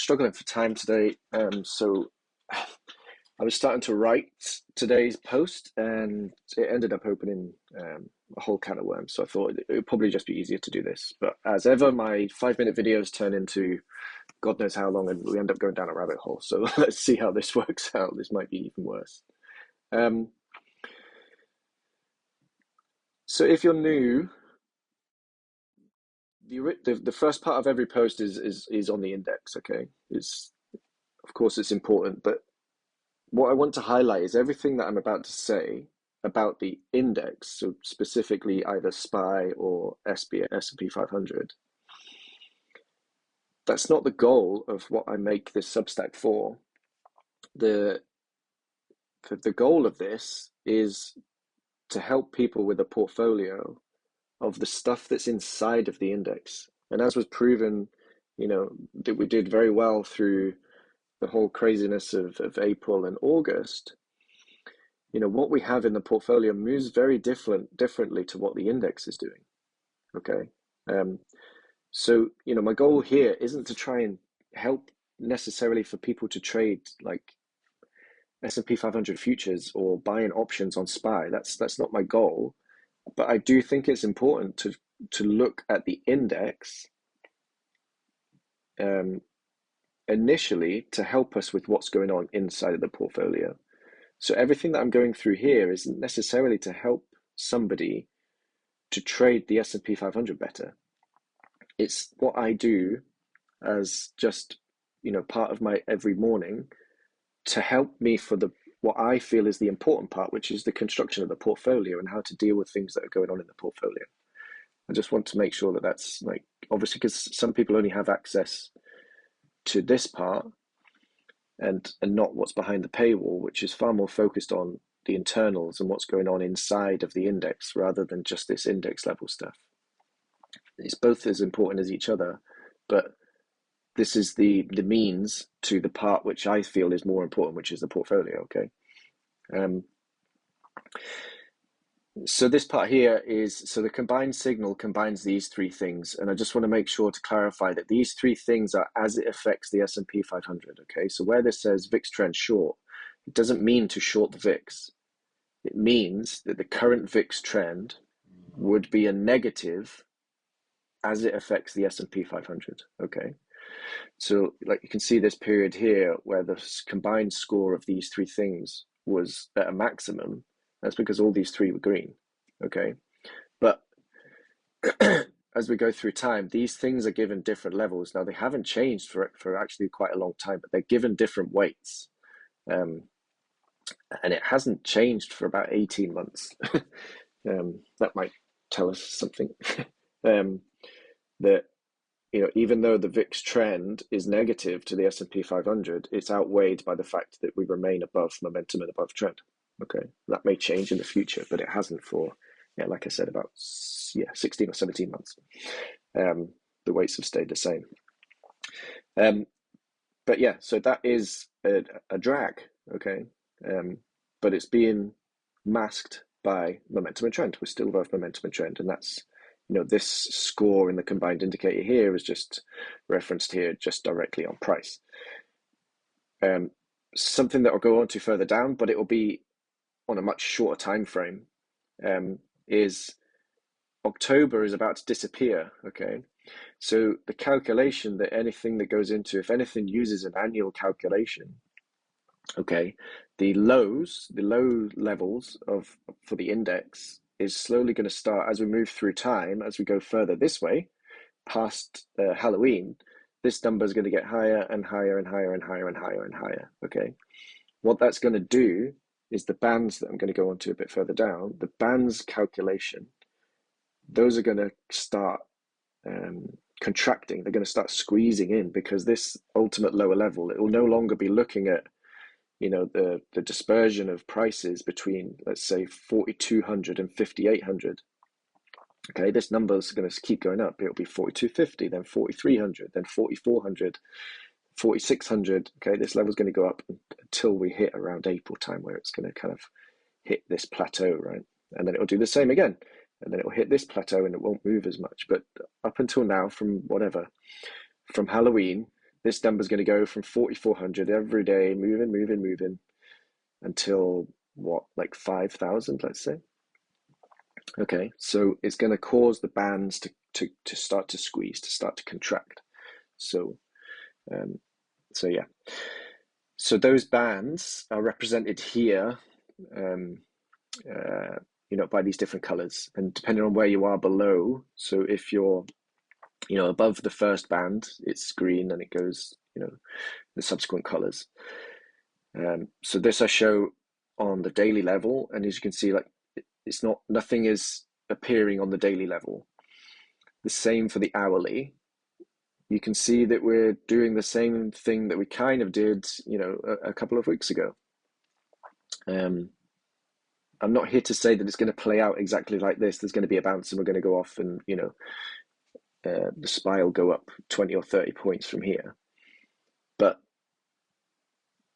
struggling for time today, so I was starting to write today's post, and it ended up opening a whole can of worms. So I thought it would probably just be easier to do this. But as ever, my 5 minute videos turn into God knows how long, and we end up going down a rabbit hole. So let's see how this works out. This might be even worse. So if you're new, the first part of every post is on the index. Okay, it's of course it's important, but what I want to highlight is everything that I'm about to say about the index, so specifically either SPY or S&P 500. That's not the goal of what I make this Substack for. The goal of this is to help people with a portfolio of the stuff that's inside of the index. And as was proven, that we did very well through the whole craziness of April and August. What we have in the portfolio moves very differently to what the index is doing. Okay. So, my goal here isn't to try and help necessarily for people to trade like S&P 500 futures or buying options on SPY. That's not my goal. But I do think it's important to look at the index initially to help us with what's going on inside of the portfolio. So everything that I'm going through here isn't necessarily to help somebody to trade the S&P 500 better. It's what I do as just, part of my every morning to help me for what I feel is the important part, which is the construction of the portfolio and how to deal with things that are going on in the portfolio. I just want to make sure that that's obviously, because some people only have access to this part and not what's behind the paywall, which is far more focused on the internals and what's going on inside of the index rather than just this index level stuff. It's both as important as each other, but this is the means to the part which I feel is more important, which is the portfolio. Okay. So this part here so the combined signal combines these three things, and I just want to make sure to clarify that these three things are as it affects the S&P 500. Okay, so where this says VIX trend short, it doesn't mean to short the VIX. It means that the current VIX trend would be a negative as it affects the S&P 500. Okay, so you can see this period here where the combined score of these three things was at a maximum. That's because all these three were green. Okay, but as we go through time, these things are given different levels. Now, they haven't changed for actually quite a long time, but they're given different weights. And it hasn't changed for about 18 months. That might tell us something. That even though the VIX trend is negative to the S&P 500, it's outweighed by the fact that we remain above momentum and above trend. Okay, that may change in the future, but it hasn't for, like I said, about 16 or 17 months. The weights have stayed the same. But yeah, so that is a drag. Okay, but it's being masked by momentum and trend. We're still above momentum and trend, and that's this score in the combined indicator here is just referenced here just directly on price. Something that I'll go on to further down, but it will be on a much shorter time frame, is October is about to disappear. Okay, so the calculation that anything that goes into, if anything uses an annual calculation, okay, the low levels for the index is slowly going to start as we move through time, as we go further this way past Halloween. This number is going to get higher and higher and higher and higher and higher and higher. Okay, what that's going to do is the bands that I'm going to go on to a bit further down, the bands calculation, those are going to start contracting. They're going to start squeezing in, because this ultimate lower level, it will no longer be looking at the dispersion of prices between, let's say, 4,200 and 5,800. Okay, this number is going to keep going up. It'll be 4,250, then 4,300, then 4,400, 4,600. Okay, this level is going to go up until we hit around April time, where it's going to kind of hit this plateau, right? And then it'll do the same again, and then it'll hit this plateau and it won't move as much. But up until now, from Halloween, this number's going to go from 4,400 every day, moving until what, like 5,000, let's say. Okay, so it's going to cause the bands to start to squeeze, to start to contract. So, yeah. So those bands are represented here, by these different colors, and depending on where you are below. So if you're, above the first band, it's green, and it goes, the subsequent colors. So this I show on the daily level, and as you can see, like, nothing is appearing on the daily level. The same for the hourly. You can see that we're doing the same thing that we kind of did, a couple of weeks ago. I'm not here to say that it's going to play out exactly like this. There's going to be a bounce and we're going to go off, and the SPY will go up 20 or 30 points from here. But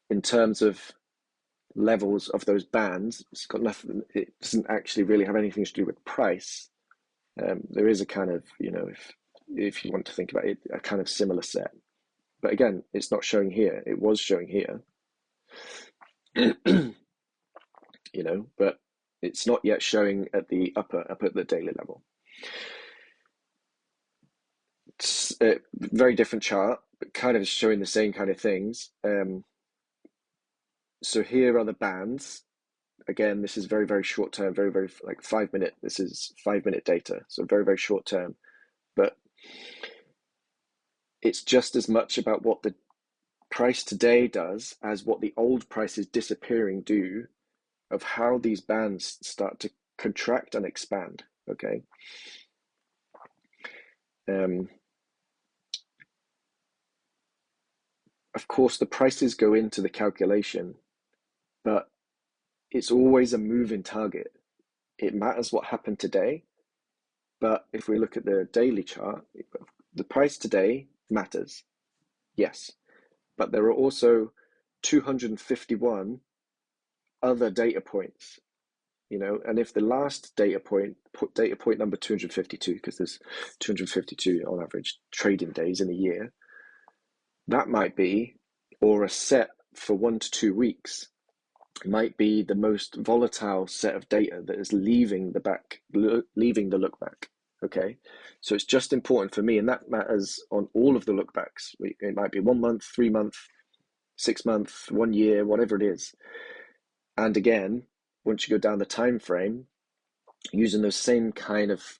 in terms of levels of those bands, it's got nothing. It doesn't actually really have anything to do with price. There is a kind of, if you want to think about it, a kind of similar set. But again, it's not showing here. It was showing here. But it's not yet showing at the up at the daily level. It's a very different chart, but kind of showing the same kind of things. So here are the bands. Again, this is very, very short term, very, very, like 5 minute. This is 5 minute data, so very, very short term. But it's just as much about what the price today does as what the old prices disappearing do, of how these bands start to contract and expand. Okay. Of course, the prices go into the calculation, but it's always a moving target. It matters what happened today, but if we look at the daily chart, the price today matters, yes, but there are also 251 other data points, and if the last data point number 252, because there's 252 on average trading days in a year, that might be, or a set for 1 to 2 weeks, might be the most volatile set of data that is leaving the look back. Okay, so it's just important for me, and that matters on all of the look backs. It might be 1 month, 3 month, 6 month, 1 year, whatever it is. And again, once you go down the time frame, using those same kind of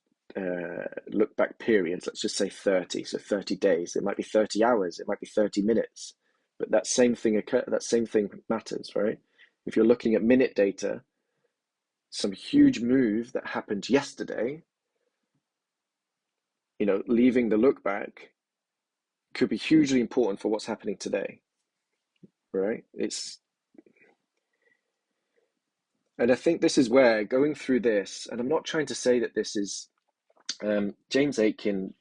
look back periods, let's just say 30, so 30 days, it might be 30 hours, it might be 30 minutes, but that same thing matters, right? If you're looking at minute data, some huge move that happened yesterday, leaving the look back, could be hugely important for what's happening today, right? And I think this is where, going through this, and I'm not trying to say that this is James Aitken,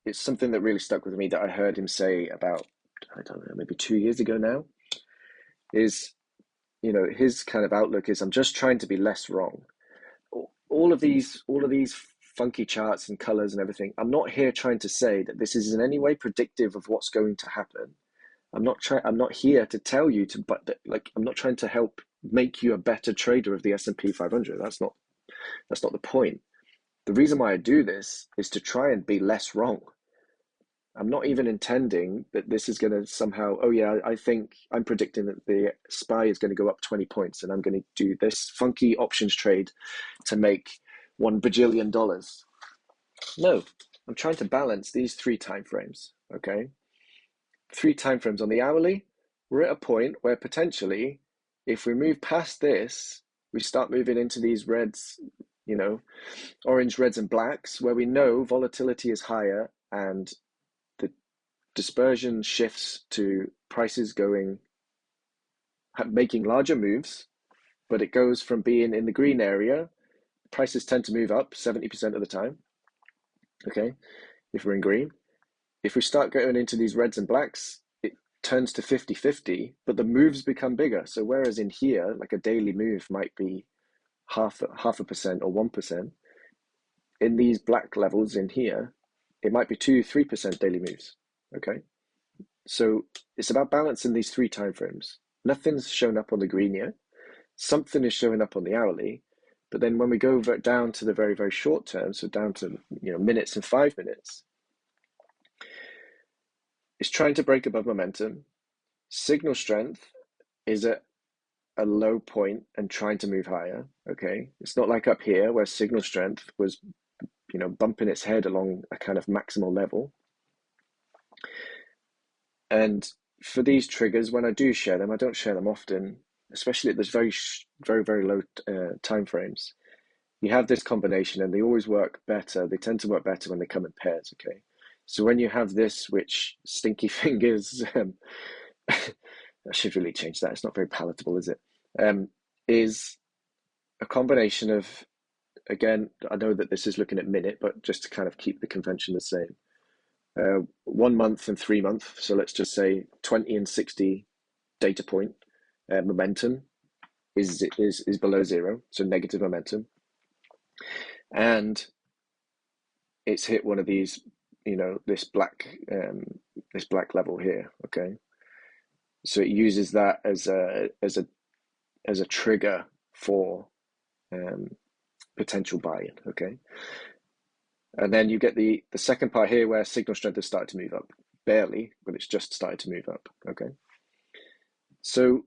it's something that really stuck with me that I heard him say about, I don't know, maybe 2 years ago now, is, his kind of outlook is, I'm just trying to be less wrong. All of these funky charts and colors and everything, I'm not here trying to say that this is in any way predictive of what's going to happen. I'm not here to tell you to, but like, I'm not trying to help make you a better trader of the S&P 500. That's not the point. The reason why I do this is to try and be less wrong. I'm not even intending that this is going to somehow, oh yeah, I think I'm predicting that the SPY is going to go up 20 points and I'm going to do this funky options trade to make $1 bajillion. No, I'm trying to balance these 3 time frames, okay? 3 time frames on the hourly. We're at a point where potentially, if we move past this, we start moving into these reds, orange, reds, and blacks, where we know volatility is higher and the dispersion shifts to prices making larger moves, but it goes from being in the green area, prices tend to move up 70% of the time, okay, if we're in green. If we start going into these reds and blacks, it turns to 50-50, but the moves become bigger. So whereas in here, like a daily move might be half a percent or 1%, in these black levels in here, it might be 2-3% daily moves. okay? So it's about balancing these three time frames. Nothing's shown up on the green yet. Something is showing up on the hourly, but then when we go down to the very, very short term, so down to minutes and 5 minutes, it's trying to break above momentum. Signal strength is at a low point and trying to move higher. Okay, it's not like up here where signal strength was bumping its head along a kind of maximal level. And for these triggers, when I do share them, I don't share them often, especially at this very very low time frames. You have this combination and they always work better. They tend to work better when they come in pairs. Okay, so when you have this, which stinky fingers I should really change that, it's not very palatable, is it? Is a combination of, again, I know that this is looking at minute, but just to kind of keep the convention the same. 1 month and 3 month, so let's just say 20 and 60 data point momentum is below zero, so negative momentum, and it's hit one of these, this black level here. Okay, so it uses that as a trigger for potential buy-in. Okay, and then you get the second part here where signal strength has started to move up, barely, but it's just started to move up. Okay, so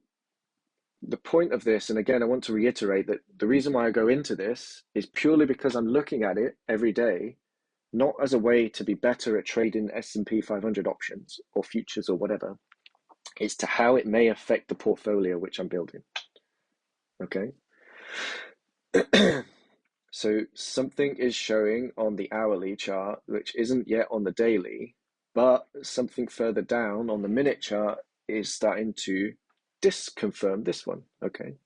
the point of this, and again, I want to reiterate that the reason why I go into this is purely because I'm looking at it every day, not as a way to be better at trading S&P 500 options or futures or whatever. It's to how it may affect the portfolio which I'm building. Okay. So something is showing on the hourly chart, which isn't yet on the daily, but something further down on the minute chart is starting to disconfirm this one. Okay.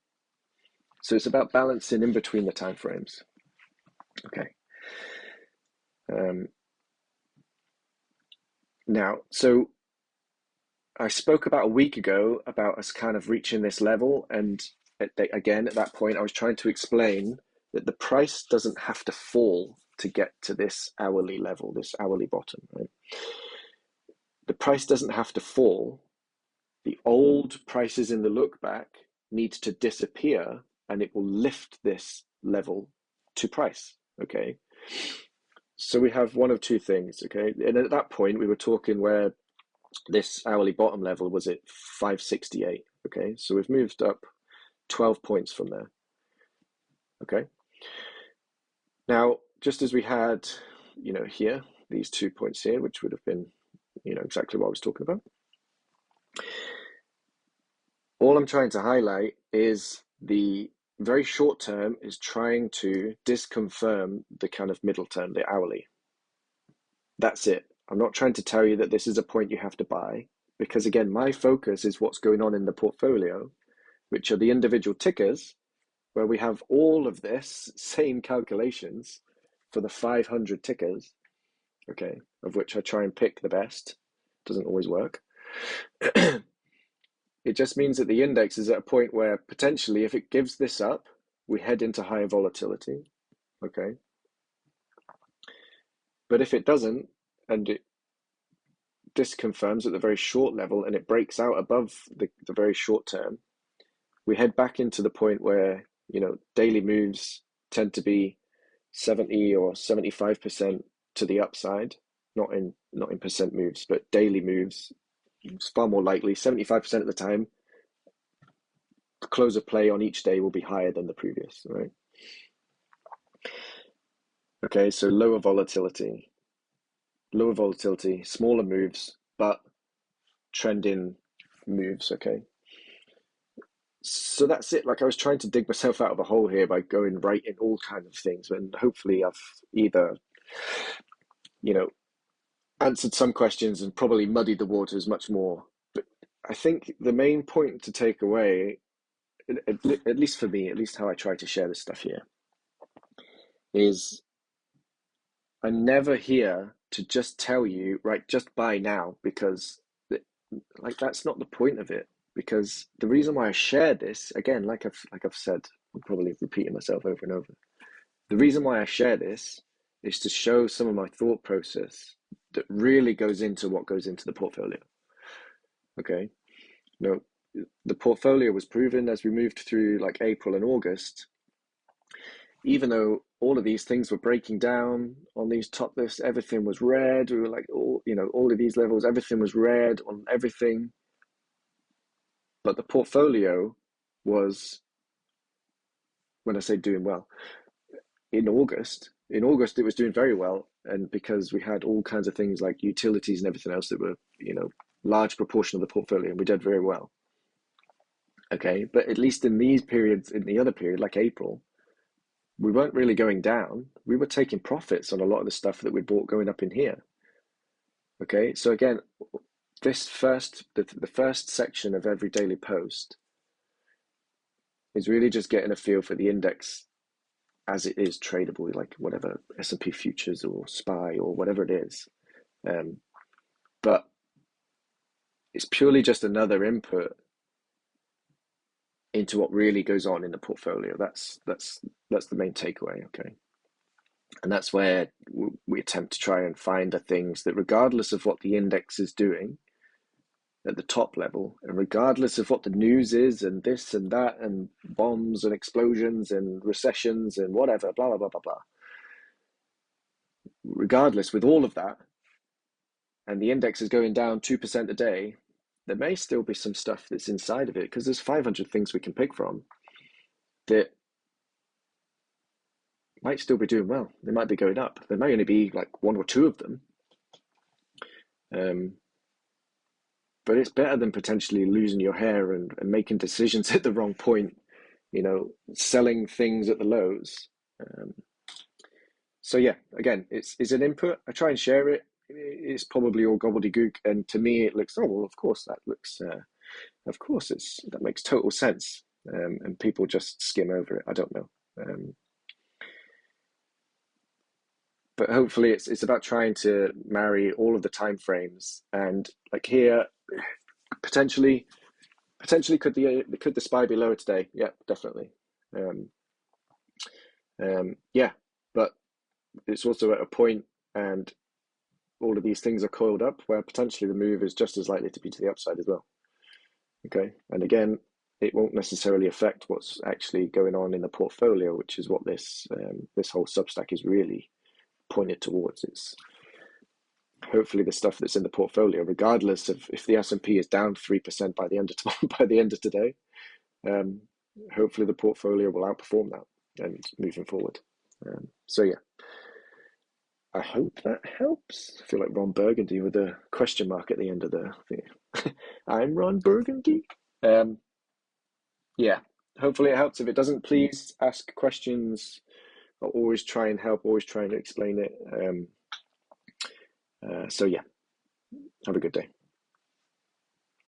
So it's about balancing in between the time frames. Okay. Now, so I spoke about a week ago about us kind of reaching this level, and again, at that point, I was trying to explain that the price doesn't have to fall to get to this hourly level, this hourly bottom, right? The price doesn't have to fall. The old prices in the look back need to disappear, and it will lift this level to price. Okay. So we have one of two things. Okay. And at that point, we were talking where this hourly bottom level was at 568. Okay. So we've moved up 12 points from there. Okay. Now, just as we had, here, these 2 points here, which would have been, exactly what I was talking about. All I'm trying to highlight is the very short term is trying to disconfirm the kind of middle term, the hourly. That's it. I'm not trying to tell you that this is a point you have to buy, because again, my focus is what's going on in the portfolio, which are the individual tickers, where we have all of this same calculations for the 500 tickers, okay, of which I try and pick the best. Doesn't always work. It just means that the index is at a point where potentially if it gives this up, we head into higher volatility, okay? But if it doesn't, and it disconfirms at the very short level and it breaks out above the very short term, we head back into the point where, daily moves tend to be 70 or 75% to the upside, not in percent moves, but daily moves. It's far more likely 75% of the time the close of play on each day will be higher than the previous, right? Okay, so lower volatility, smaller moves, but trending moves. Okay, so that's it. Like, I was trying to dig myself out of a hole here by going right in all kinds of things, and hopefully I've either answered some questions and probably muddied the waters much more. But I think the main point to take away, at least for me, at least how I try to share this stuff here, is I'm never here to just tell you, right, just buy now, because that's not the point of it. Because the reason why I share this, again, like I've said, I'm probably repeating myself over and over. The reason why I share this is to show some of my thought process that really goes into what goes into the portfolio. Okay. No, the portfolio was proven as we moved through like April and August, even though all of these things were breaking down on these top lists, everything was red. We were like, all of these levels, everything was red on everything. But the portfolio was, when I say doing well, in August, it was doing very well. And because we had all kinds of things like utilities and everything else that were, large proportion of the portfolio, and we did very well. Okay. But at least in these periods, in the other period, like April, we weren't really going down. We were taking profits on a lot of the stuff that we bought going up in here. Okay. So again, the first section of every daily post is really just getting a feel for the index as it is tradable, like whatever S&P futures or SPY or whatever it is. But it's purely just another input into what really goes on in the portfolio. That's the main takeaway. Okay. And that's where we attempt to try and find the things that, regardless of what the index is doing at the top level, and regardless of what the news is, and this and that, and bombs and explosions and recessions and whatever, blah, blah, blah, blah, blah. Regardless, with all of that, and the index is going down 2% a day, there may still be some stuff that's inside of it, because there's 500 things we can pick from that might still be doing well. They might be going up. There may only be like one or two of them. But it's better than potentially losing your hair and making decisions at the wrong point, selling things at the lows. So yeah, again, it's an input. I try and share it. It's probably all gobbledygook, and to me, it looks, oh well, of course that looks, of course that makes total sense, and people just skim over it. I don't know, but hopefully it's about trying to marry all of the time frames, and like here, potentially could the SPY be lower today? Yeah, definitely. Yeah, but it's also at a point, and all of these things are coiled up, where potentially the move is just as likely to be to the upside as well. Okay, and again, it won't necessarily affect what's actually going on in the portfolio, which is what this whole Substack is really pointed towards. It's hopefully the stuff that's in the portfolio, regardless of if the S&P is down 3% by the end of today, hopefully the portfolio will outperform that and moving forward. So yeah, I hope that helps. I feel like Ron Burgundy with a question mark at the end of the thing. I'm Ron Burgundy. Yeah, hopefully it helps. If it doesn't, please ask questions. I'll always try and help, always trying to explain it. So yeah, have a good day.